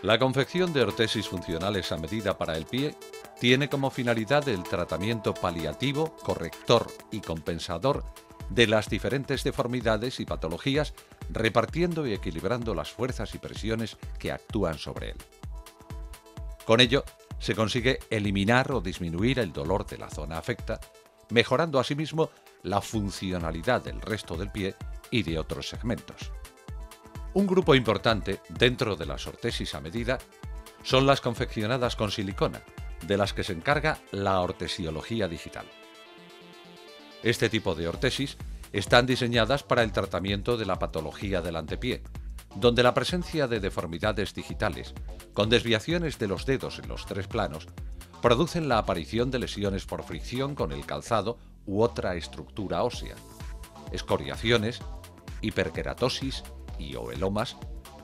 La confección de ortesis funcionales a medida para el pie tiene como finalidad el tratamiento paliativo, corrector y compensador de las diferentes deformidades y patologías, repartiendo y equilibrando las fuerzas y presiones que actúan sobre él. Con ello, se consigue eliminar o disminuir el dolor de la zona afecta, mejorando asimismo la funcionalidad del resto del pie y de otros segmentos. Un grupo importante dentro de las ortesis a medida son las confeccionadas con silicona, de las que se encarga la ortesiología digital. Este tipo de ortesis están diseñadas para el tratamiento de la patología del antepié, donde la presencia de deformidades digitales, con desviaciones de los dedos en los tres planos, producen la aparición de lesiones por fricción con el calzado u otra estructura ósea, escoriaciones, hiperkeratosis y o elomas,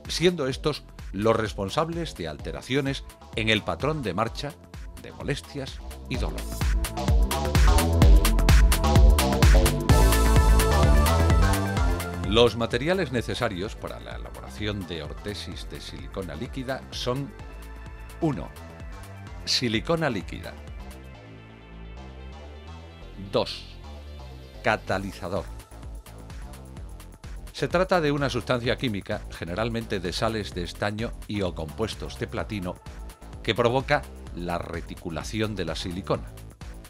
siendo estos los responsables de alteraciones en el patrón de marcha, de molestias y dolor. Los materiales necesarios para la elaboración de ortesis de silicona líquida son 1. Silicona líquida. 2. Catalizador. Se trata de una sustancia química, generalmente de sales de estaño y o compuestos de platino, que provoca la reticulación de la silicona.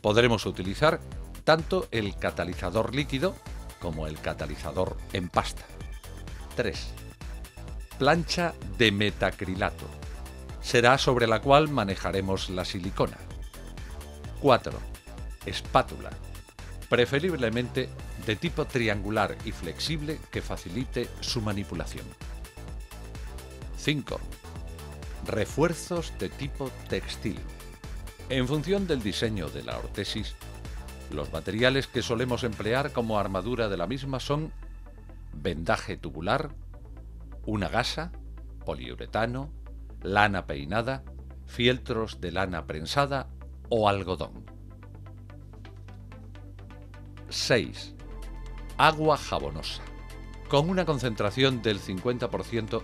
Podremos utilizar tanto el catalizador líquido como el catalizador en pasta. 3. Plancha de metacrilato. Será sobre la cual manejaremos la silicona. 4. Espátula. Preferiblemente de tipo triangular y flexible que facilite su manipulación. 5. Refuerzos de tipo textil. En función del diseño de la ortesis, los materiales que solemos emplear como armadura de la misma son vendaje tubular, una gasa, poliuretano, lana peinada, fieltros de lana prensada o algodón. 6. Agua jabonosa. Con una concentración del 50%,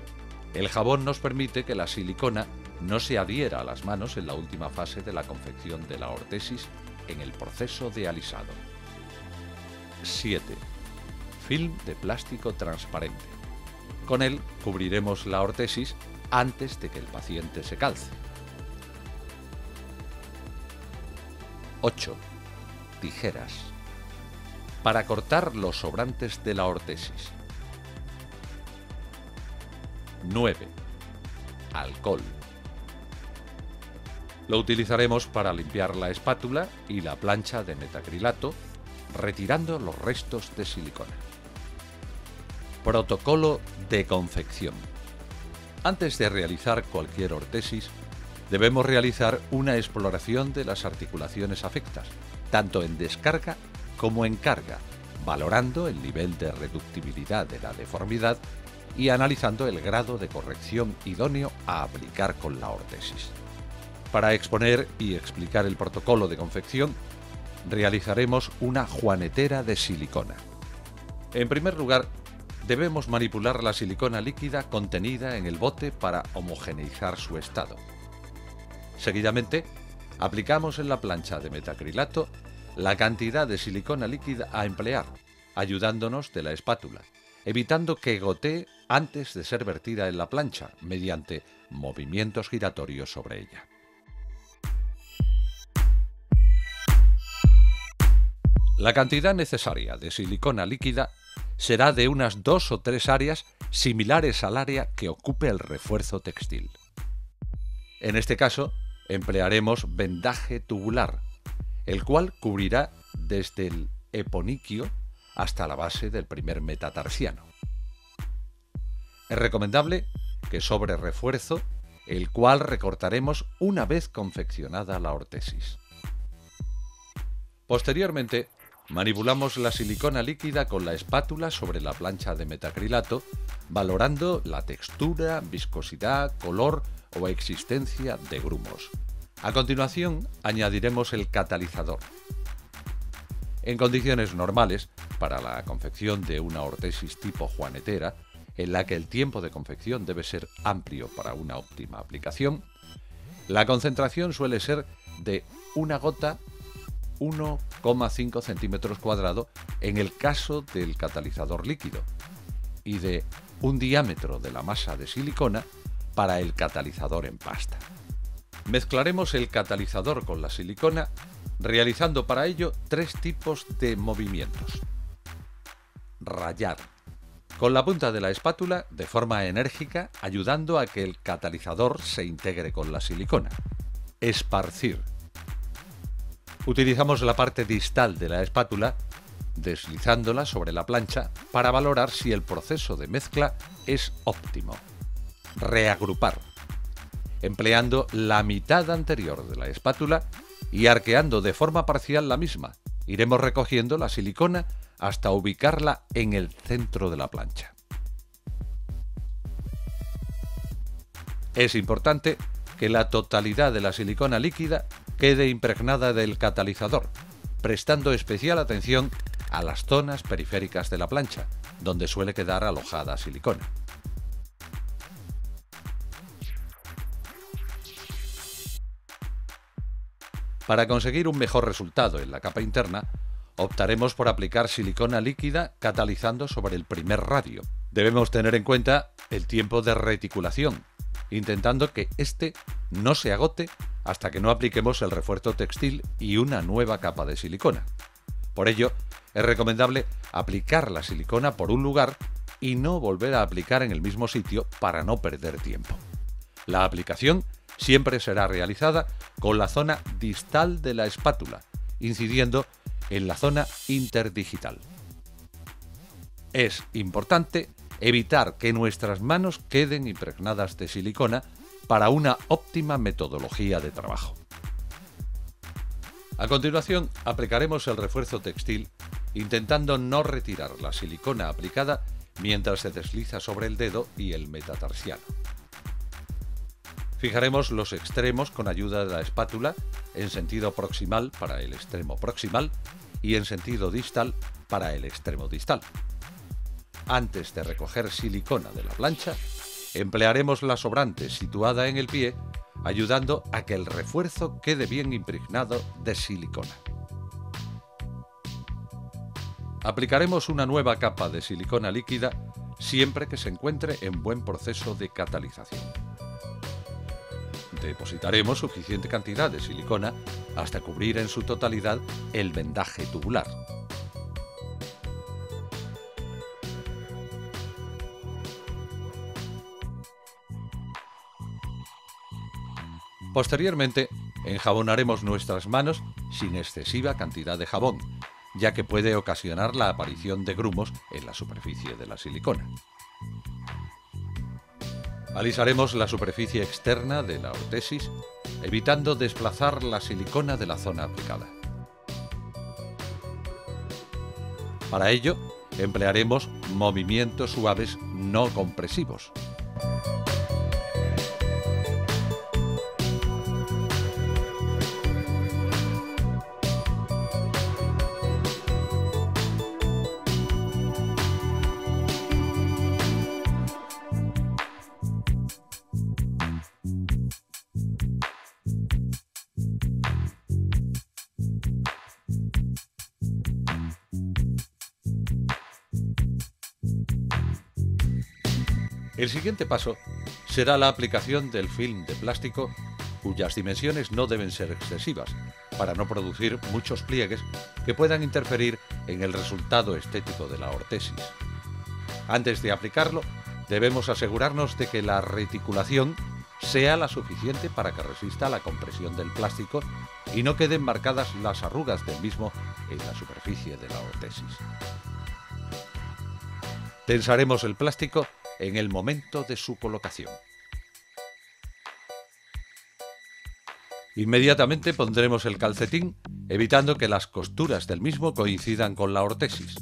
el jabón nos permite que la silicona no se adhiera a las manos en la última fase de la confección de la ortesis en el proceso de alisado. 7. Film de plástico transparente. Con él cubriremos la ortesis antes de que el paciente se calce. 8. Tijeras. Para cortar los sobrantes de la ortesis. 9. Alcohol. Lo utilizaremos para limpiar la espátula y la plancha de metacrilato, retirando los restos de silicona. Protocolo de confección. Antes de realizar cualquier ortesis, debemos realizar una exploración de las articulaciones afectas, tanto en descarga como en carga, valorando el nivel de reductibilidad de la deformidad y analizando el grado de corrección idóneo a aplicar con la ortesis. Para exponer y explicar el protocolo de confección, realizaremos una juanetera de silicona. En primer lugar, debemos manipular la silicona líquida contenida en el bote para homogeneizar su estado. Seguidamente, aplicamos en la plancha de metacrilato la cantidad de silicona líquida a emplear, ayudándonos de la espátula, evitando que gotee antes de ser vertida en la plancha mediante movimientos giratorios sobre ella. La cantidad necesaria de silicona líquida será de unas 2 o 3 áreas similares al área que ocupe el refuerzo textil. En este caso, emplearemos vendaje tubular, el cual cubrirá desde el eponiquio hasta la base del primer metatarsiano. Es recomendable que sobre refuerzo, el cual recortaremos una vez confeccionada la ortesis. Posteriormente, manipulamos la silicona líquida con la espátula sobre la plancha de metacrilato, valorando la textura, viscosidad, color o existencia de grumos. A continuación, añadiremos el catalizador. En condiciones normales, para la confección de una ortesis tipo juanetera, en la que el tiempo de confección debe ser amplio para una óptima aplicación, la concentración suele ser de una gota 1,5 centímetros cuadrados en el caso del catalizador líquido y de un diámetro de la masa de silicona para el catalizador en pasta. Mezclaremos el catalizador con la silicona realizando para ello 3 tipos de movimientos. Rayar con la punta de la espátula de forma enérgica, ayudando a que el catalizador se integre con la silicona. Esparcir. Utilizamos la parte distal de la espátula, deslizándola sobre la plancha para valorar si el proceso de mezcla es óptimo. Reagrupar. Empleando la mitad anterior de la espátula y arqueando de forma parcial la misma, iremos recogiendo la silicona hasta ubicarla en el centro de la plancha. Es importante que la totalidad de la silicona líquida quede impregnada del catalizador, prestando especial atención a las zonas periféricas de la plancha, donde suele quedar alojada silicona. Para conseguir un mejor resultado en la capa interna, optaremos por aplicar silicona líquida catalizando sobre el primer radio. Debemos tener en cuenta el tiempo de reticulación, intentando que éste no se agote hasta que no apliquemos el refuerzo textil y una nueva capa de silicona. Por ello, es recomendable aplicar la silicona por un lugar y no volver a aplicar en el mismo sitio para no perder tiempo. La aplicación siempre será realizada con la zona distal de la espátula, incidiendo en la zona interdigital. Es importante evitar que nuestras manos queden impregnadas de silicona para una óptima metodología de trabajo. A continuación, aplicaremos el refuerzo textil intentando no retirar la silicona aplicada mientras se desliza sobre el dedo y el metatarsiano. Fijaremos los extremos con ayuda de la espátula en sentido proximal para el extremo proximal y en sentido distal para el extremo distal. Antes de recoger silicona de la plancha, emplearemos la sobrante situada en el pie, ayudando a que el refuerzo quede bien impregnado de silicona. Aplicaremos una nueva capa de silicona líquida siempre que se encuentre en buen proceso de catalización. Depositaremos suficiente cantidad de silicona hasta cubrir en su totalidad el vendaje tubular. Posteriormente, enjabonaremos nuestras manos sin excesiva cantidad de jabón, ya que puede ocasionar la aparición de grumos en la superficie de la silicona. Alisaremos la superficie externa de la ortesis, evitando desplazar la silicona de la zona aplicada. Para ello, emplearemos movimientos suaves no compresivos. El siguiente paso será la aplicación del film de plástico, cuyas dimensiones no deben ser excesivas, para no producir muchos pliegues que puedan interferir en el resultado estético de la ortesis. Antes de aplicarlo, debemos asegurarnos de que la reticulación sea la suficiente para que resista la compresión del plástico y no queden marcadas las arrugas del mismo en la superficie de la ortesis. Tensaremos el plástico en el momento de su colocación. Inmediatamente pondremos el calcetín, evitando que las costuras del mismo coincidan con la ortesis.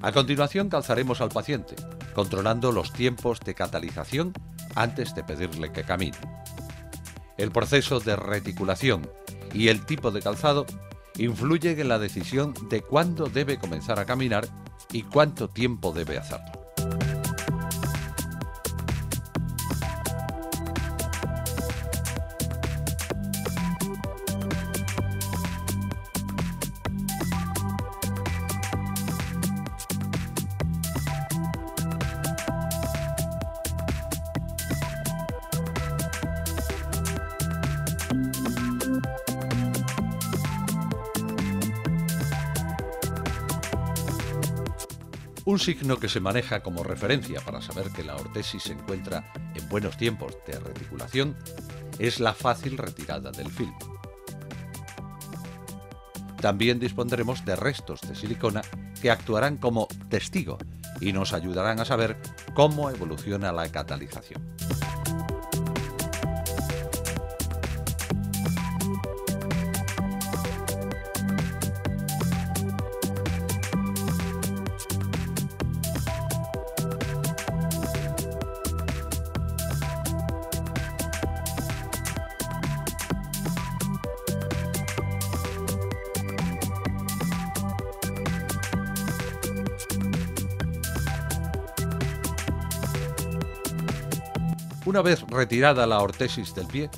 A continuación calzaremos al paciente, controlando los tiempos de catalización antes de pedirle que camine. El proceso de reticulación y el tipo de calzado influyen en la decisión de cuándo debe comenzar a caminar y cuánto tiempo debe hacerlo. Un signo que se maneja como referencia para saber que la ortesis se encuentra en buenos tiempos de reticulación es la fácil retirada del film. También dispondremos de restos de silicona que actuarán como testigo y nos ayudarán a saber cómo evoluciona la catalización. Una vez retirada la ortesis del pie,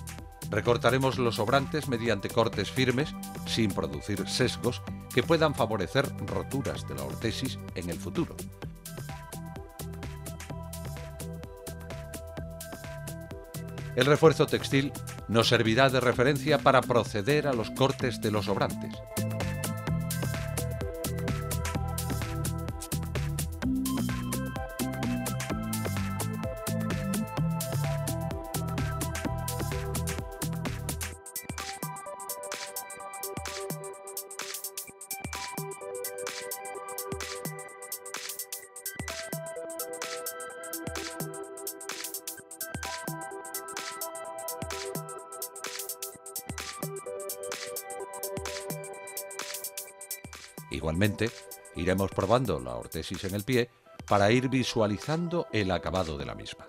recortaremos los sobrantes mediante cortes firmes sin producir sesgos que puedan favorecer roturas de la ortesis en el futuro. El refuerzo textil nos servirá de referencia para proceder a los cortes de los sobrantes. Igualmente, iremos probando la ortesis en el pie para ir visualizando el acabado de la misma.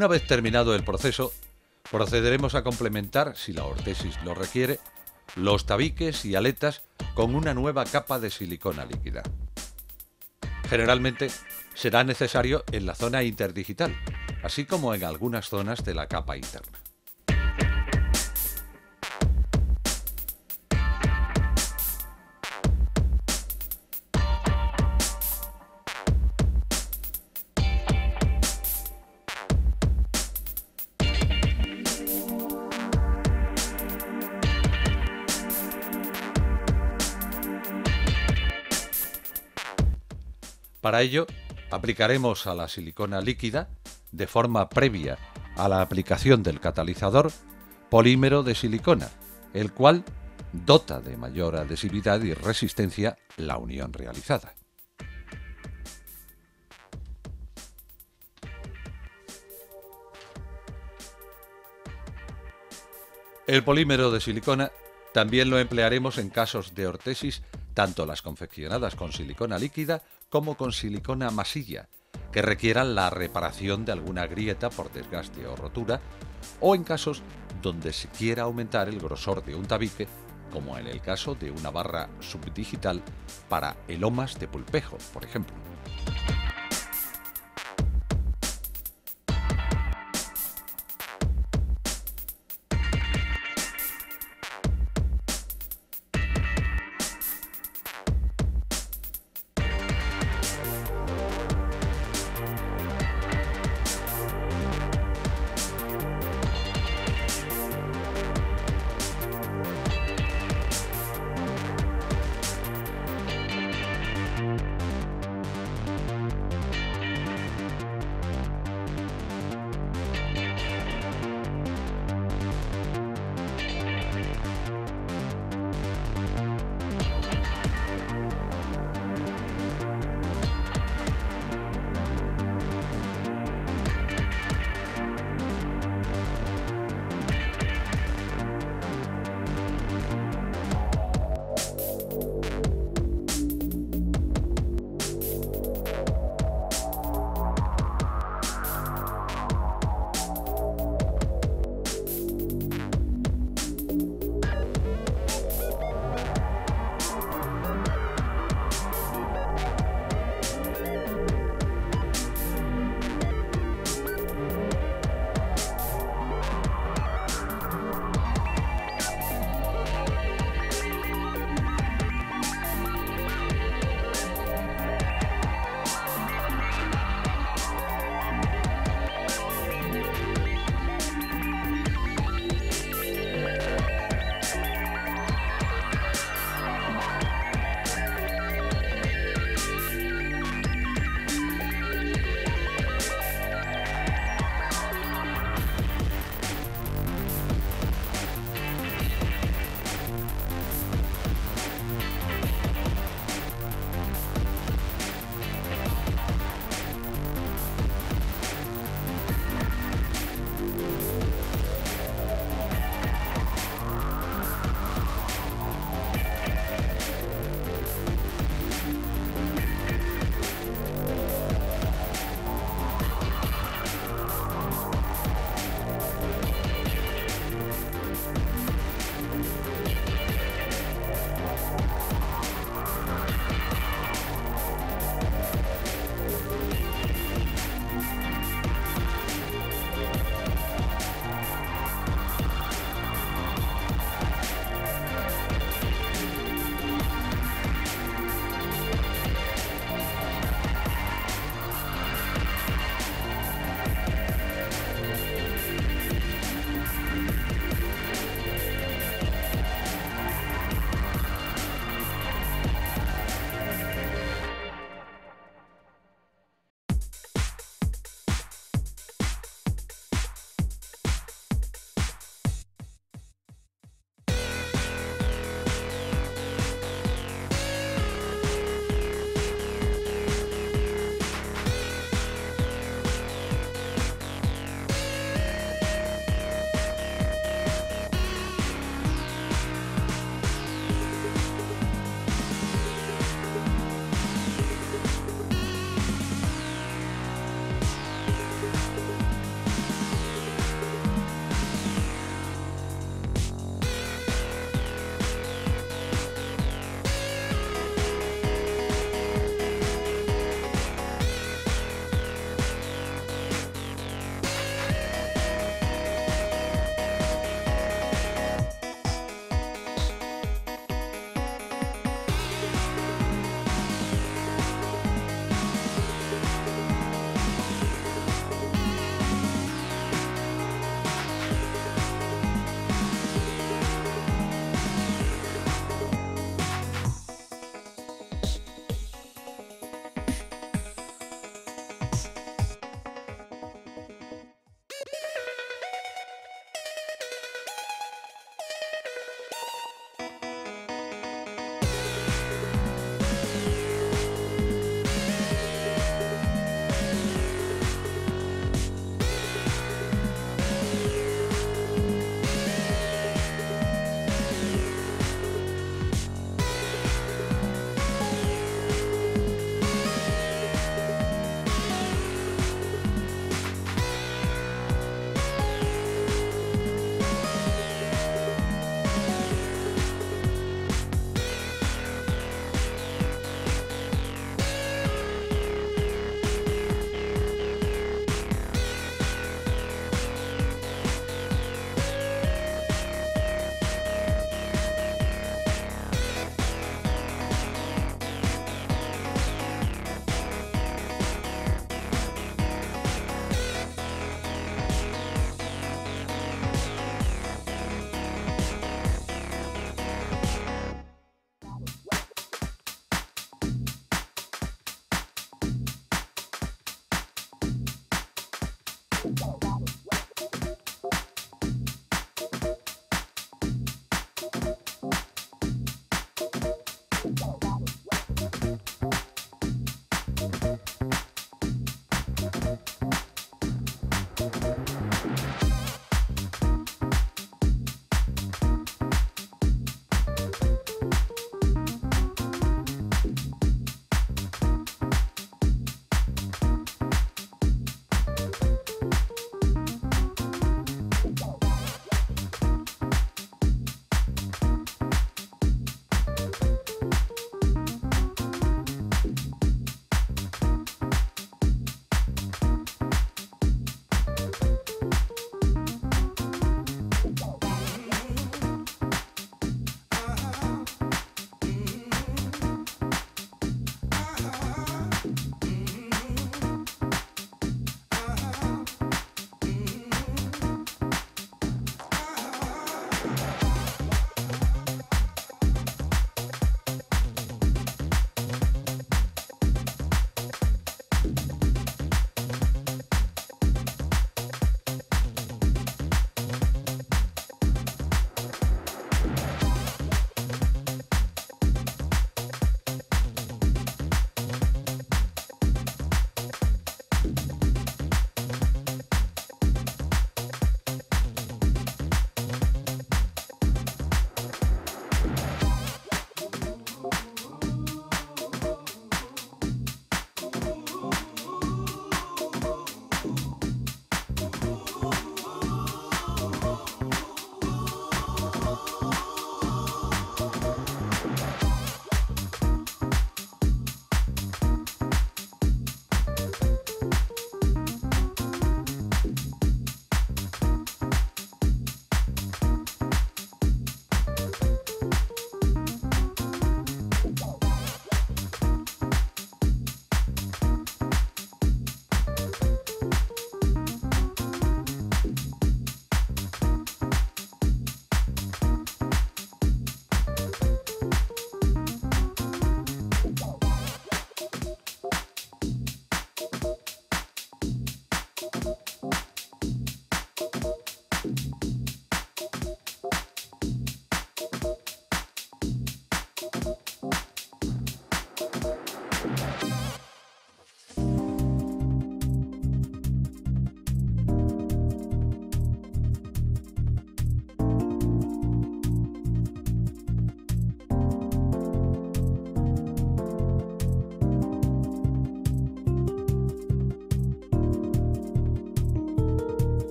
Una vez terminado el proceso, procederemos a complementar, si la ortesis lo requiere, los tabiques y aletas con una nueva capa de silicona líquida. Generalmente será necesario en la zona interdigital, así como en algunas zonas de la capa interna. Para ello, aplicaremos a la silicona líquida, de forma previa a la aplicación del catalizador, polímero de silicona, el cual dota de mayor adhesividad y resistencia la unión realizada. El polímero de silicona también lo emplearemos en casos de ortesis, tanto las confeccionadas con silicona líquida como con silicona masilla, que requieran la reparación de alguna grieta por desgaste o rotura, o en casos donde se quiera aumentar el grosor de un tabique, como en el caso de una barra subdigital para elomas de pulpejo, por ejemplo.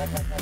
Thank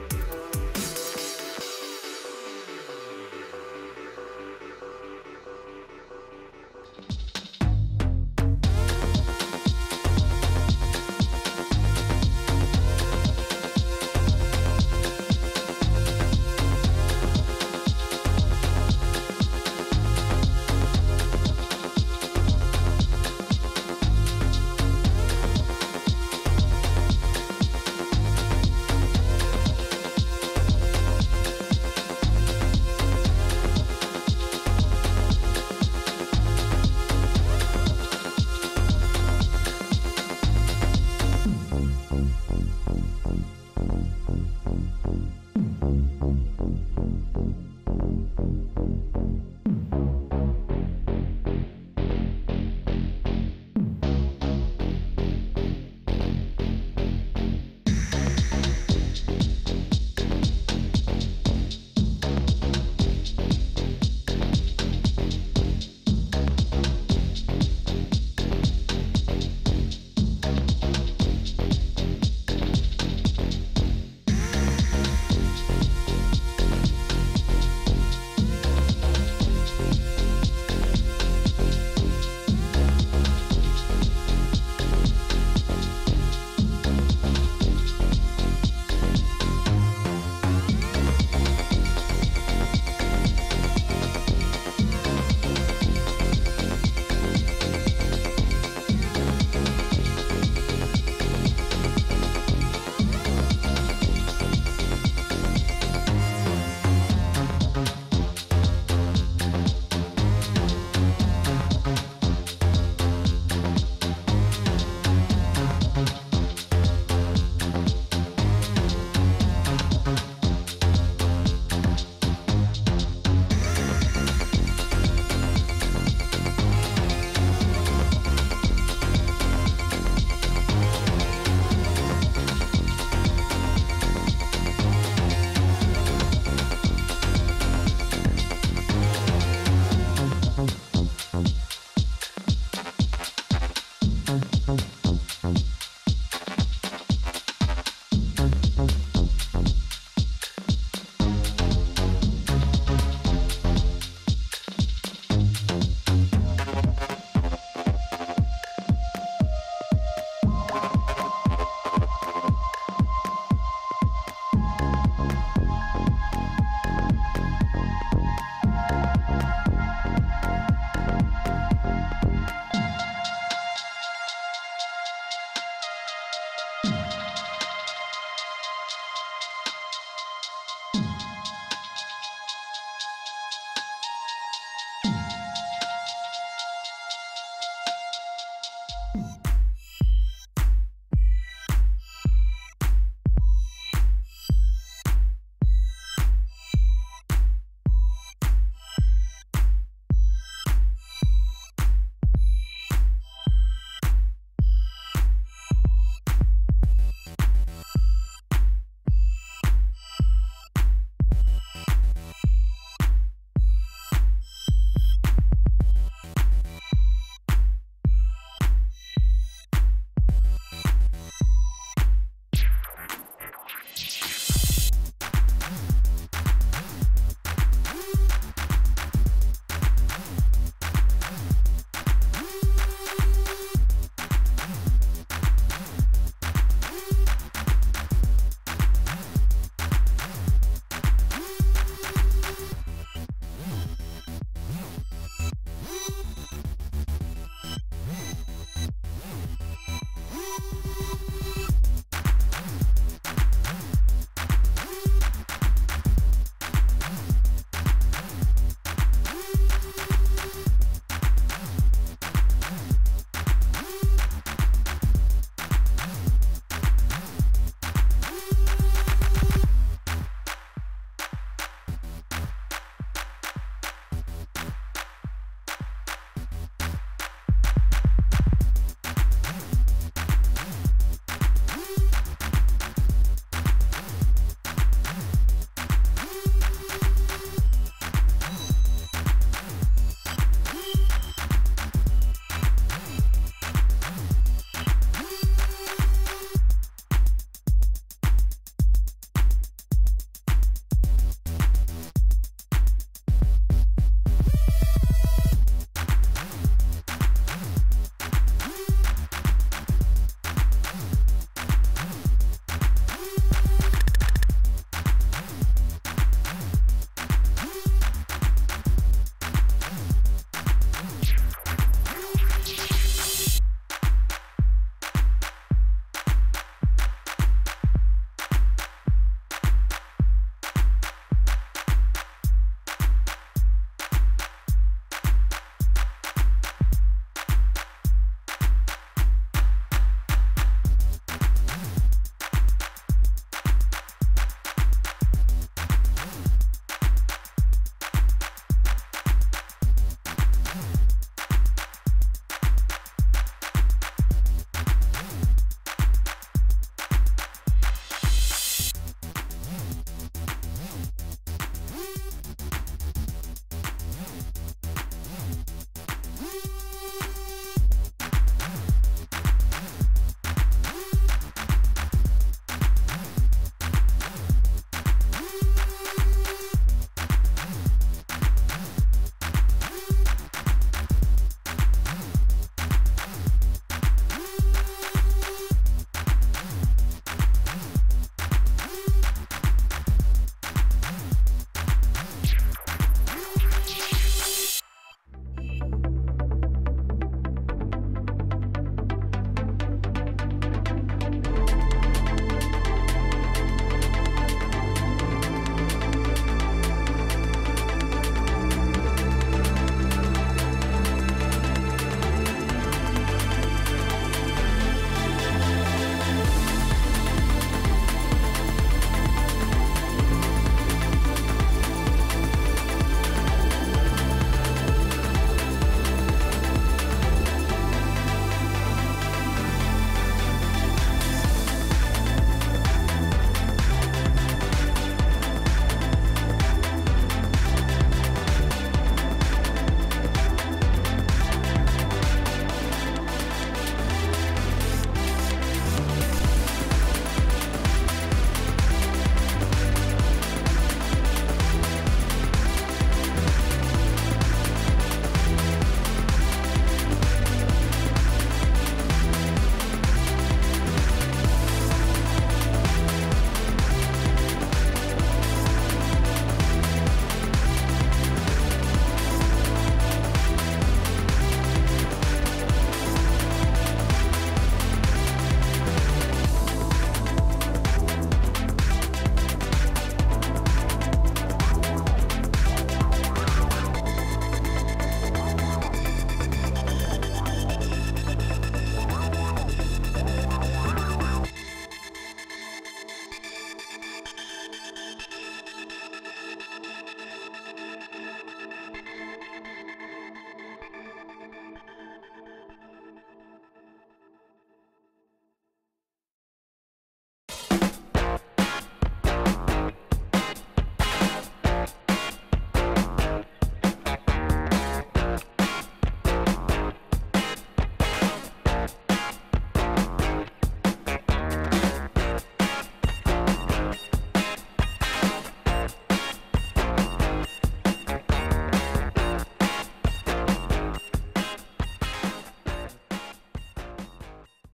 you.